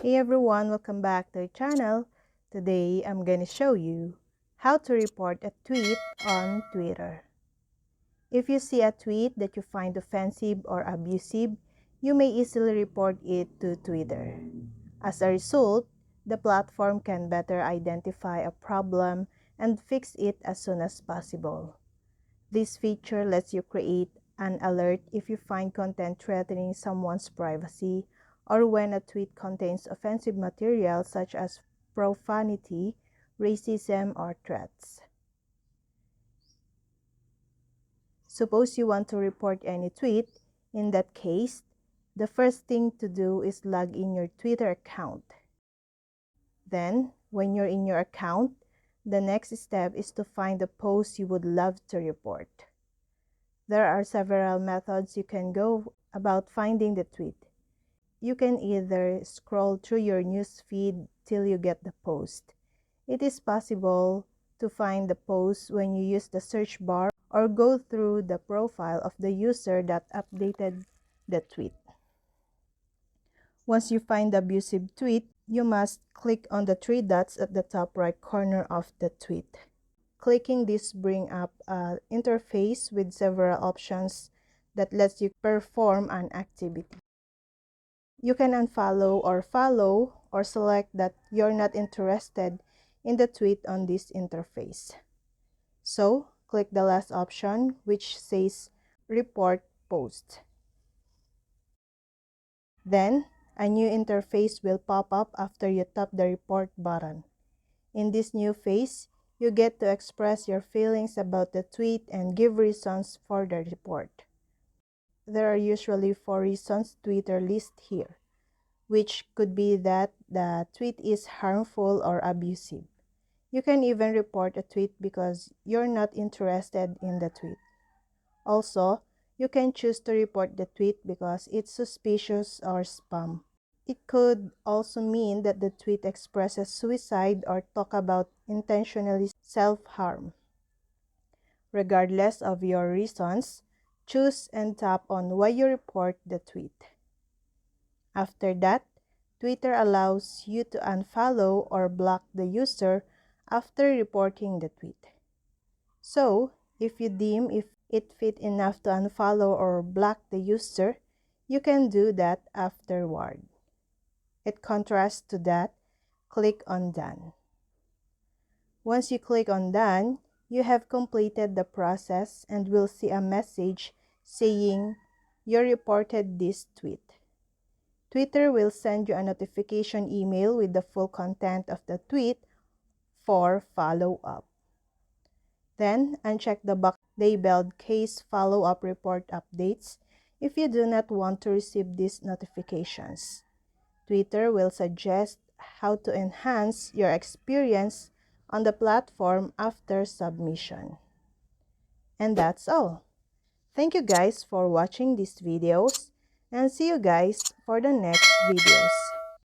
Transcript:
Hey everyone, welcome back to the channel. Today I'm going to show you how to report a tweet on Twitter. If you see a tweet that you find offensive or abusive, you may easily report it to Twitter. As a result, the platform can better identify a problem and fix it as soon as possible. This feature lets you create an alert if you find content threatening someone's privacy or when a tweet contains offensive material such as profanity, racism, or threats. Suppose you want to report any tweet. In that case, the first thing to do is log in your Twitter account. Then, when you're in your account, the next step is to find the post you would love to report. There are several methods you can go about finding the tweet. You can either scroll through your news feed till you get the post. It is possible to find the post when you use the search bar or go through the profile of the user that updated the tweet. Once you find the abusive tweet, you must click on the three dots at the top right corner of the tweet. Clicking this brings up an interface with several options that lets you perform an activity. You can unfollow or follow or select that you're not interested in the tweet on this interface. So, click the last option which says Report Post. Then, a new interface will pop up after you tap the Report button. In this new phase, you get to express your feelings about the tweet and give reasons for the report. There are usually 4 reasons Twitter lists here, which could be that the tweet is harmful or abusive. You can even report a tweet because you're not interested in the tweet. Also, you can choose to report the tweet because it's suspicious or spam. It could also mean that the tweet expresses suicide or talk about intentionally self-harm. Regardless of your reasons, choose and tap on why you report the tweet. After that, Twitter allows you to unfollow or block the user after reporting the tweet. So, if you deem it fit enough to unfollow or block the user, you can do that afterward. In contrast to that, click on Done. Once you click on Done, you have completed the process and will see a message saying you reported this tweet. Twitter will send you a notification email with the full content of the tweet for follow-up. Then, uncheck the box labeled Case Follow-up Report Updates if you do not want to receive these notifications. Twitter will suggest how to enhance your experience on the platform after submission. And that's all. Thank you guys for watching these videos and see you guys for the next videos.